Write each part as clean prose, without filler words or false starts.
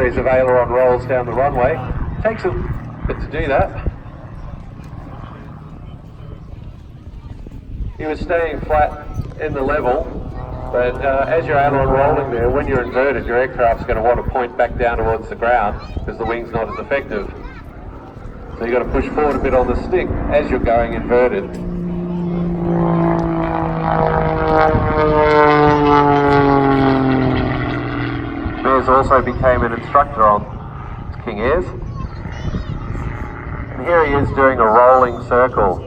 series of aileron rolls down the runway. Takes a bit to do that. He was staying flat in the level, but as you're aileron rolling there, when you're inverted, your aircraft's going to want to point back down towards the ground because the wing's not as effective. So you've got to push forward a bit on the stick as you're going inverted. Mears also became an instructor on King Airs. And here he is doing a rolling circle.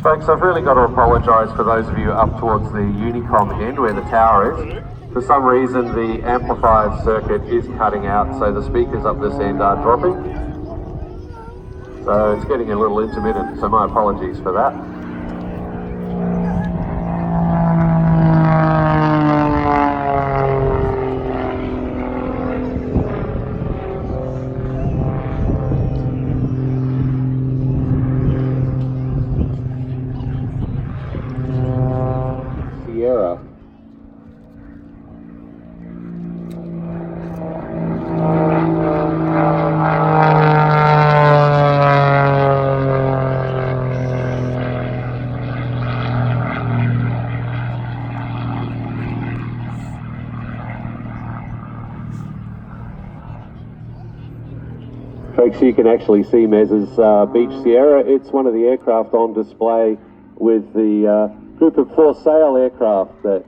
Folks, I've really got to apologise for those of you up towards the Unicom end where the tower is. For some reason the amplifier circuit is cutting out, so the speakers up this end are dropping. So it's getting a little intermittent, so my apologies for that. Folks, you can actually see Mez's Beach Sierra. It's one of the aircraft on display with the group of for sale aircraft that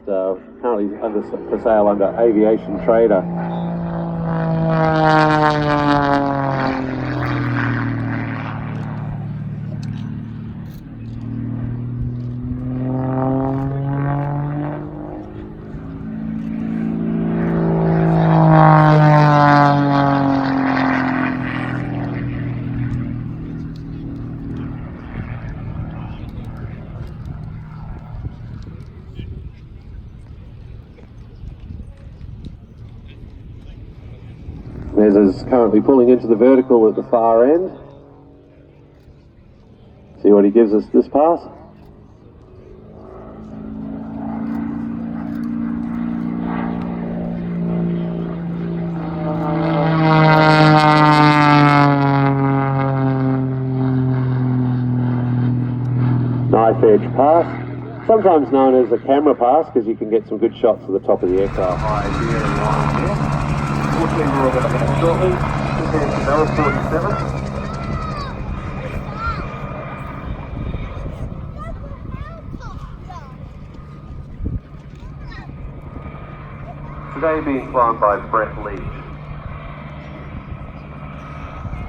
currently for sale under Aviation Trader. Mez is currently pulling into the vertical at the far end. See what he gives us this pass. Knife edge pass, sometimes known as a camera pass because you can get some good shots of the top of the aircraft. We'll see more about that shortly. This is Bell 47. Today being flown by Brett Leach.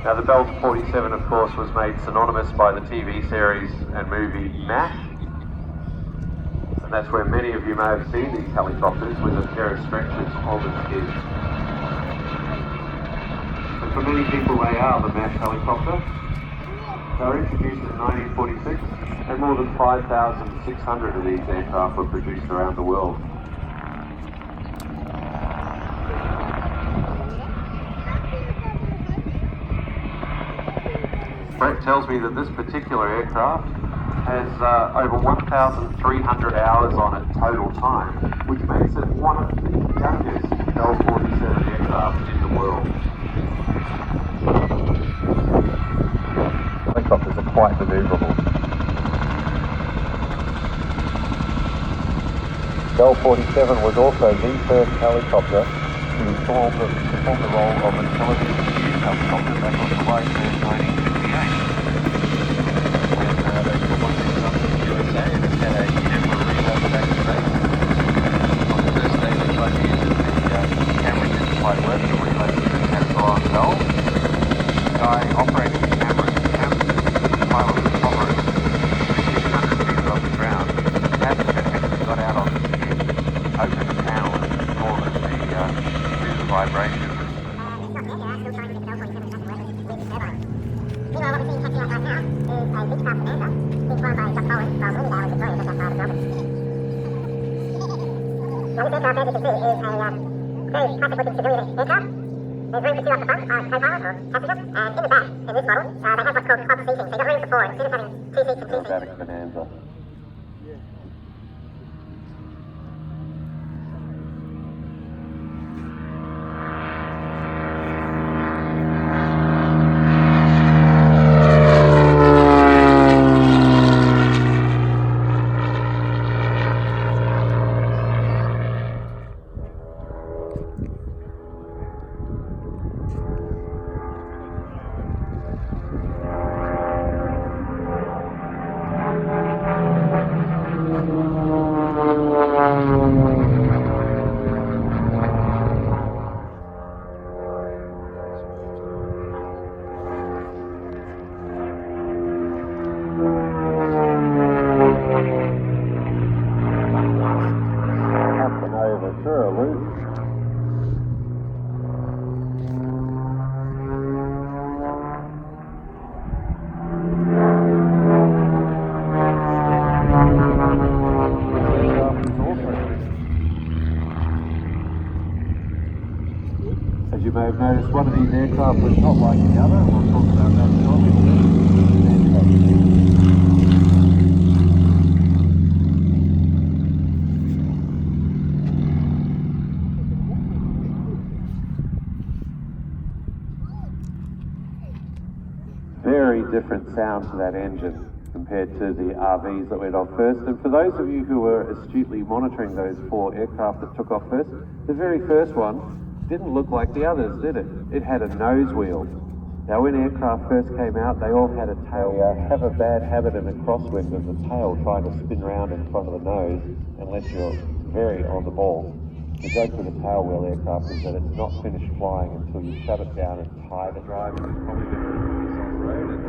Now the Bell 47 of course was made synonymous by the TV series and movie MASH. And that's where many of you may have seen these helicopters with a pair of stretchers on the skids. For many people they are the MASH helicopter. They were introduced in 1946 and more than 5,600 of these aircraft were produced around the world. Brett tells me that this particular aircraft has over 1,300 hours on it total time, which makes it one of the youngest Bell 47 aircraft in the world. Helicopters are quite manoeuvrable. Bell 47 was also the first helicopter to perform the role of a television news helicopter back on July 1st, 1958. When they put one of these up in the USA and it had a camera reload back in space. On the first day they tried to use it, the camera didn't quite work, the reload unit had to go on Bell. The guy operating the camera in the cabin, the pilot was hovering 1,600 feet off the ground. As the technician got out on the skid, opened the panel and saw that the vibration. Aerobatic bonanza. As you may have noticed, one of these aircraft was not like the other. We'll talk about that shortly. Very different sound to that engine compared to the RVs that went off first. And for those of you who were astutely monitoring those 4 aircraft that took off first, the very first one didn't look like the others, did it? It had a nose wheel. Now when aircraft first came out, they all had a tail. They have a bad habit in a crosswind of the tail trying to spin around in front of the nose unless you're very on the ball. The joke with a tail wheel aircraft is that it's not finished flying until you shut it down and tie the drive. It's probably going to release on the road and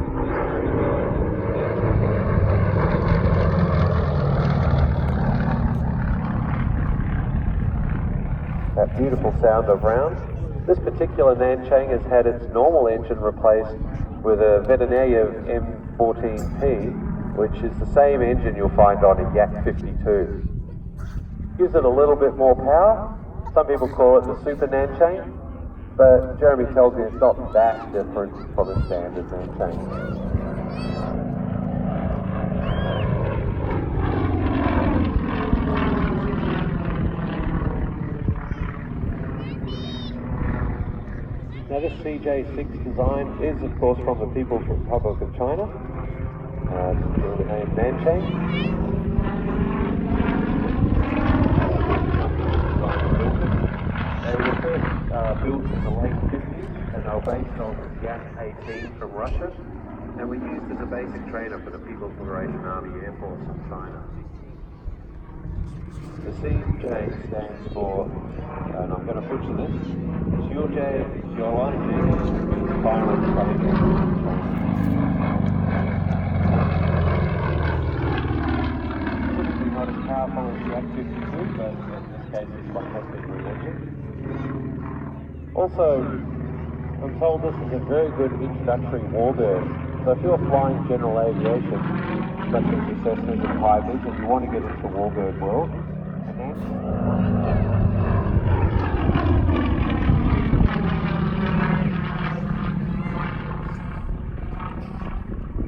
that beautiful sound of rounds. This particular Nanchang has had its normal engine replaced with a Veterinaire M14P, which is the same engine you'll find on a Yak 52. Gives it a little bit more power. Some people call it the Super Nanchang, but Jeremy tells me it's not that different from a standard Nanchang. Now this CJ6 design is of course from the People's Republic of China, the name Nanchang. They were first built in the late 50s and they were based on the Yak 18 from Russia and were used as a basic trainer for the People's Liberation Army Air Force in China. The CJ stands for, and I'm going to butcher this, Xiuje Xiuan Fireman Training. Typically not as powerful as the Yak 52, but in this case it's one has been re-engined. Also, I'm told this is a very good introductory warbird. So if you're flying general aviation, such as the Cessnas and Pipers, and you want to get into warbird world,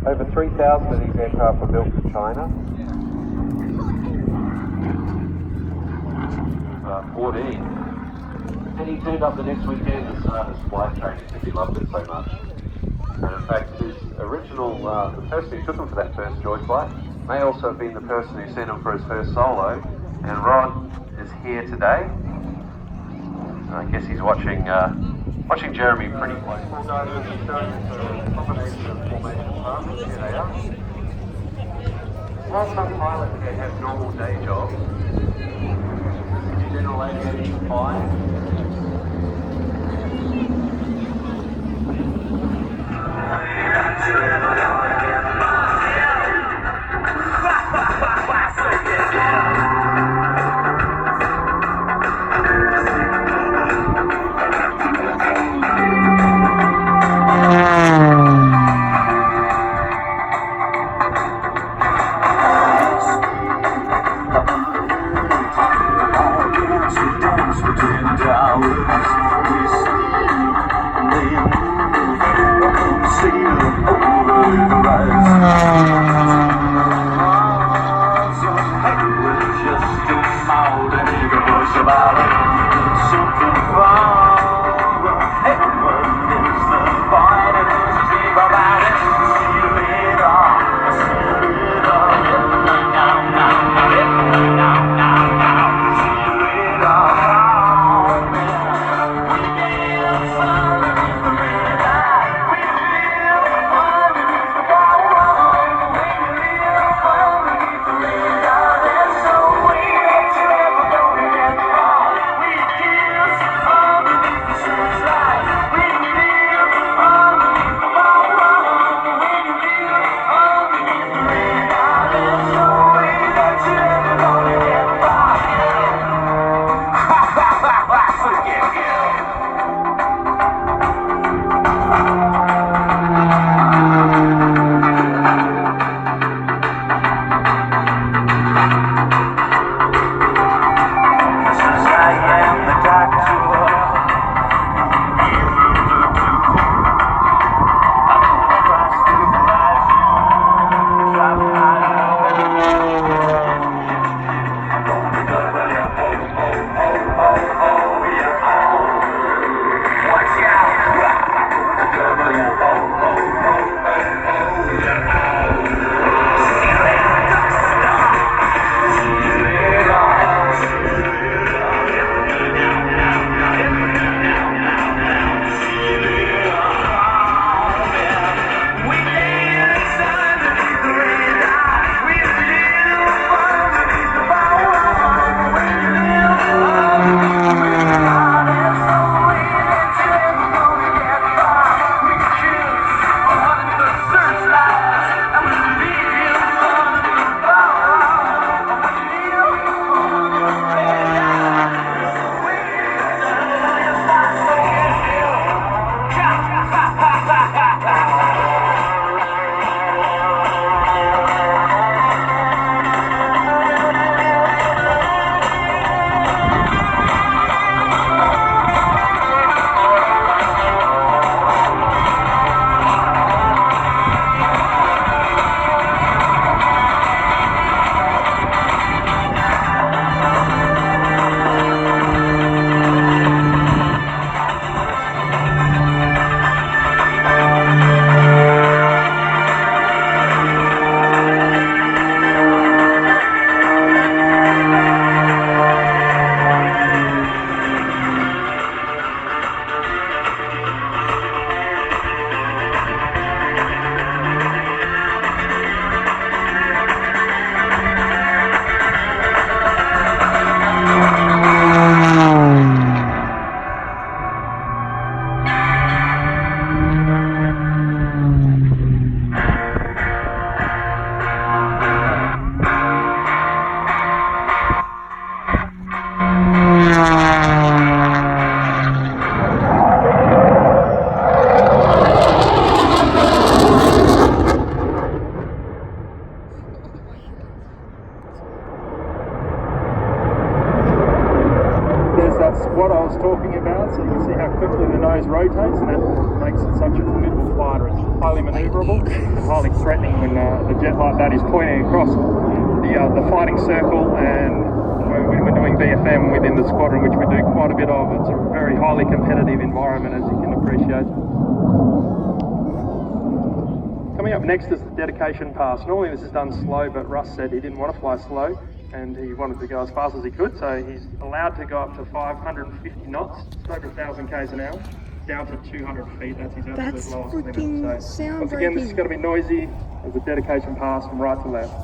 over 3,000 of these aircraft were built in China. 14. And he turned up the next weekend to start his flight training because he loved it so much. And in fact, his original, the person who took him for that first joy flight may also have been the person who sent him for his first solo. And Rod is here today. I guess he's watching Jeremy pretty closely. While some pilots can have normal day jobs, general aviation flying. makes it such a formidable fighter. It's highly manoeuvrable and highly threatening when the jet like that is pointing across the fighting circle. And when we're doing BFM within the squadron, which we do quite a bit of, it's a very highly competitive environment, as you can appreciate. Coming up next is the dedication pass. Normally this is done slow, but Russ said he didn't want to fly slow and he wanted to go as fast as he could, so he's allowed to go up to 550 knots, it's over 1,000 k's an hour, down to 200 feet. That's his absolute lowest limit. So once again, this is going to be noisy as a dedication pass from right to left.